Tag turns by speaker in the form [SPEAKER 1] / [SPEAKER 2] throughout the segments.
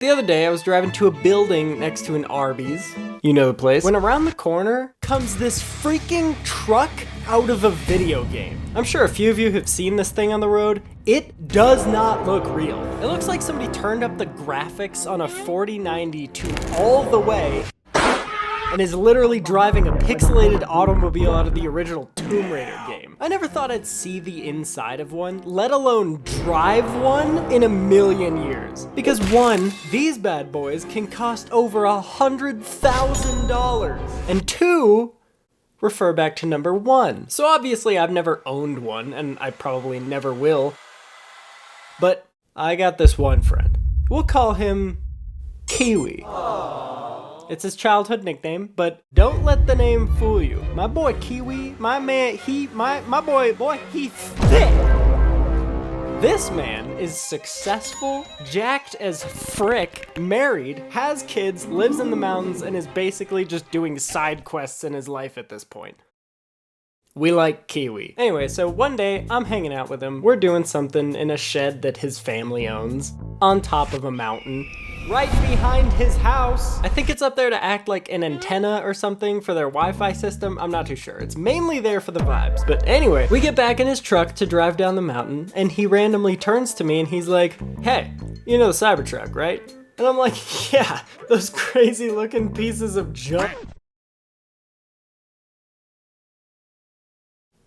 [SPEAKER 1] The other day, I was driving to a building next to an Arby's, you know the place, when around the corner comes this freaking truck out of a video game. I'm sure a few of you have seen this thing on the road. It does not look real. It looks like somebody turned up the graphics on a 4090 to all the way and is literally driving a pixelated automobile out of the original Tomb Raider game. I never thought I'd see the inside of one, let alone drive one in a million years. Because one, these bad boys can cost over $100,000. And two, refer back to number one. So obviously I've never owned one, and I probably never will. But I got this one friend. We'll call him Kiwi. It's his childhood nickname, but don't let the name fool you. My boy Kiwi, my man, my boy, he thick. This man is successful, jacked as frick, married, has kids, lives in the mountains, and is basically just doing side quests in his life at this point. We like Kiwi. Anyway, so one day I'm hanging out with him. We're doing something in a shed that his family owns on top of a mountain. Right behind his house. I think it's up there to act like an antenna or something for their Wi-Fi system. I'm not too sure. It's mainly there for the vibes. But anyway, we get back in his truck to drive down the mountain, and he randomly turns to me and he's like, "Hey, you know the Cybertruck, right?" And I'm like, "Yeah, those crazy looking pieces of junk."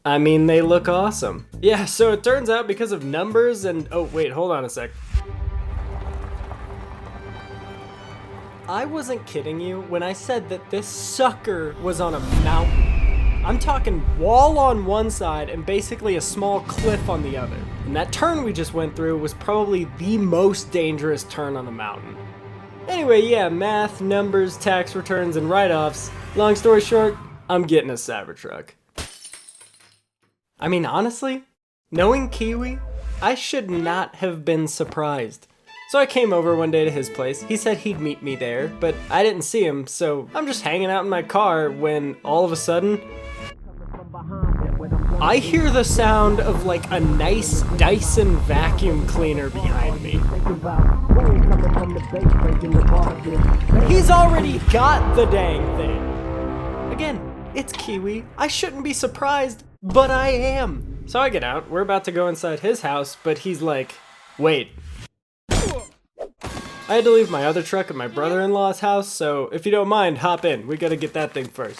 [SPEAKER 1] I mean, they look awesome. Yeah, so it turns out because of numbers and, oh wait, hold on a sec. I wasn't kidding you when I said that this sucker was on a mountain. I'm talking wall on one side and basically a small cliff on the other. And that turn we just went through was probably the most dangerous turn on the mountain. Anyway, yeah, math, numbers, tax returns, and write-offs. Long story short, I'm getting a Cybertruck. I mean, honestly, knowing Kiwi, I should not have been surprised. So I came over one day to his place. He said he'd meet me there, but I didn't see him, so I'm just hanging out in my car when all of a sudden, I hear the sound of like a nice Dyson vacuum cleaner behind me. He's already got the dang thing. Again, it's Kiwi. I shouldn't be surprised, but I am. So I get out, we're about to go inside his house, but he's like, "Wait." I had to leave my other truck at my brother-in-law's house, so if you don't mind, hop in. We gotta get that thing first.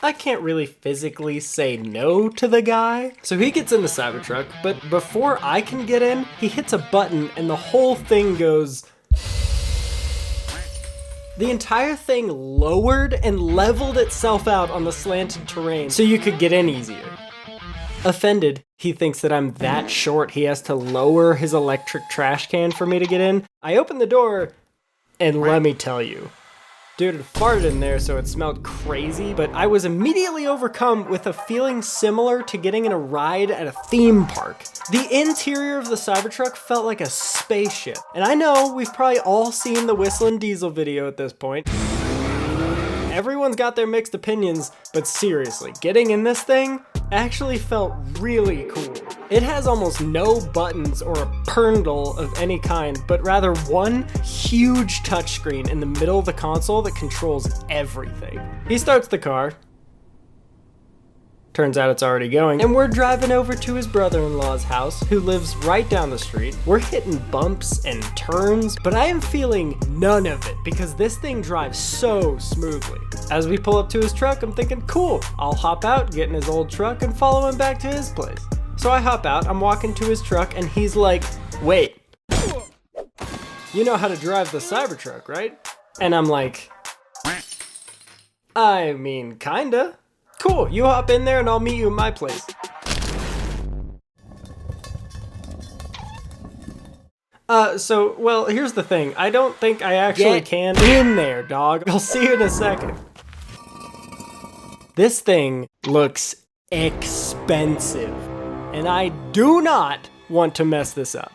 [SPEAKER 1] I can't really physically say no to the guy, so he gets in the Cybertruck, but before I can get in, he hits a button and the whole thing goes... The entire thing lowered and leveled itself out on the slanted terrain so you could get in easier. Offended, he thinks that I'm that short he has to lower his electric trash can for me to get in. I open the door, and let me tell you, dude had farted in there so it smelled crazy, but I was immediately overcome with a feeling similar to getting in a ride at a theme park. The interior of the Cybertruck felt like a spaceship. And I know we've probably all seen the Whistling Diesel video at this point. Everyone's got their mixed opinions, but seriously, getting in this thing actually felt really cool. It has almost no buttons or a pernal of any kind, but rather one huge touchscreen in the middle of the console that controls everything. He starts the car. Turns out it's already going, and we're driving over to his brother-in-law's house, who lives right down the street. We're hitting bumps and turns, but I am feeling none of it because this thing drives so smoothly. As we pull up to his truck, I'm thinking, cool, I'll hop out, get in his old truck, and follow him back to his place. So I hop out, I'm walking to his truck, and he's like, "Wait, you know how to drive the Cybertruck, right?" And I'm like, "I mean, kinda." "Cool, you hop in there and I'll meet you at my place." Well, here's the thing. I don't think I actually can in there, dog. I'll see you in a second. This thing looks expensive, and I do not want to mess this up.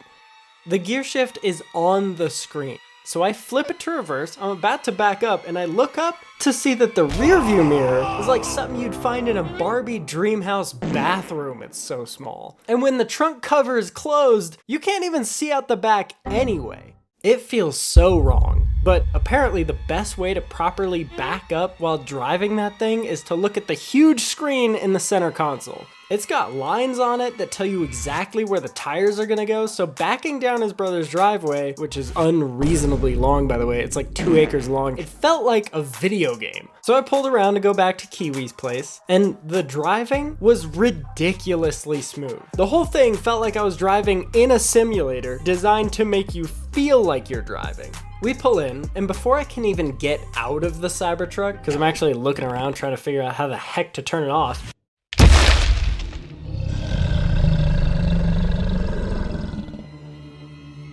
[SPEAKER 1] The gear shift is on the screen. So I flip it to reverse, I'm about to back up, and I look up to see that the rear view mirror is like something you'd find in a Barbie Dreamhouse bathroom, it's so small. And when the trunk cover is closed, you can't even see out the back anyway. It feels so wrong, but apparently the best way to properly back up while driving that thing is to look at the huge screen in the center console. It's got lines on it that tell you exactly where the tires are gonna go, so backing down his brother's driveway, which is unreasonably long by the way, it's like 2 acres long, it felt like a video game. So I pulled around to go back to Kiwi's place, and the driving was ridiculously smooth. The whole thing felt like I was driving in a simulator designed to make you feel like you're driving. We pull in, and before I can even get out of the Cybertruck, because I'm actually looking around trying to figure out how the heck to turn it off,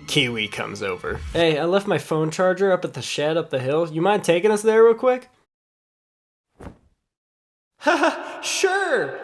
[SPEAKER 1] Kiwi comes over. Hey, I left my phone charger up at the shed up the hill. You mind taking us there real quick? Haha, sure!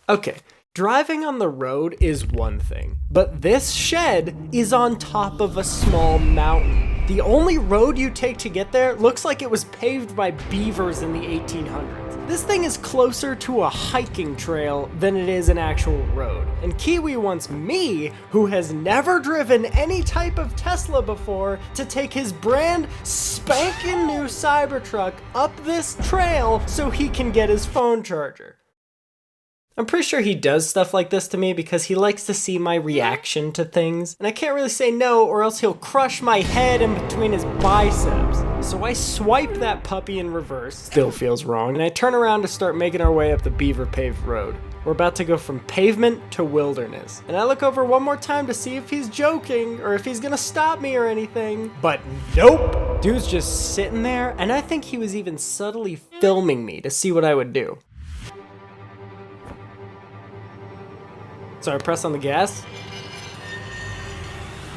[SPEAKER 1] Okay, driving on the road is one thing, but this shed is on top of a small mountain. The only road you take to get there looks like it was paved by beavers in the 1800s. This thing is closer to a hiking trail than it is an actual road. And Kiwi wants me, who has never driven any type of Tesla before, to take his brand spanking new Cybertruck up this trail so he can get his phone charger. I'm pretty sure he does stuff like this to me because he likes to see my reaction to things, and I can't really say no or else he'll crush my head in between his biceps. So I swipe that puppy in reverse, still feels wrong, and I turn around to start making our way up the beaver paved road. We're about to go from pavement to wilderness, and I look over one more time to see if he's joking or if he's gonna stop me or anything, but nope! Dude's just sitting there, and I think he was even subtly filming me to see what I would do. So I press on the gas,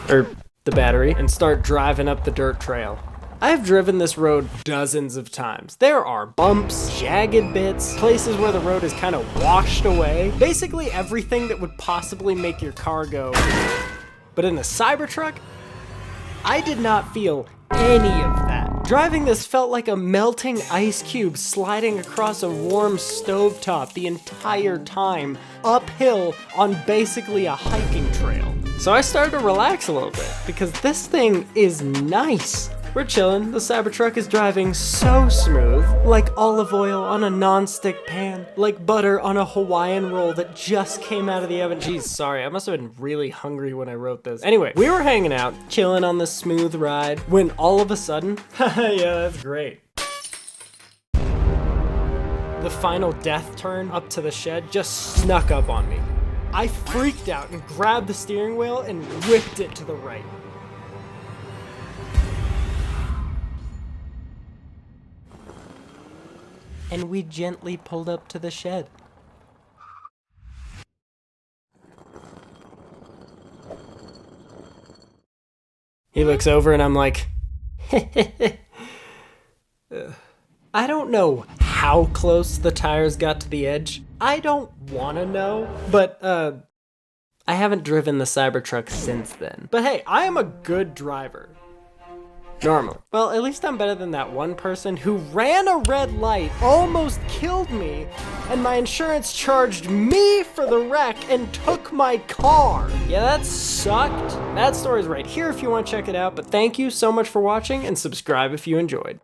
[SPEAKER 1] or the battery, and start driving up the dirt trail. I've driven this road dozens of times. There are bumps, jagged bits, places where the road is kind of washed away. Basically everything that would possibly make your car go. But in the Cybertruck, I did not feel any of that. Driving this felt like a melting ice cube sliding across a warm stovetop the entire time, uphill on basically a hiking trail. So I started to relax a little bit because this thing is nice. We're chilling, the Cybertruck is driving so smooth, like olive oil on a non-stick pan, like butter on a Hawaiian roll that just came out of the oven. Jeez, sorry, I must have been really hungry when I wrote this. Anyway, we were hanging out, chilling on this smooth ride, when all of a sudden, yeah, that's great. The final death turn up to the shed just snuck up on me. I freaked out and grabbed the steering wheel and whipped it to the right. And we gently pulled up to the shed. He looks over and I'm like, I don't know how close the tires got to the edge. I don't want to know, but I haven't driven the Cybertruck since then. But hey, I am a good driver. Normally. Well, at least I'm better than that one person who ran a red light, almost killed me, and my insurance charged me for the wreck and took my car. Yeah, that sucked. That story's right here if you want to check it out, but thank you so much for watching and subscribe if you enjoyed.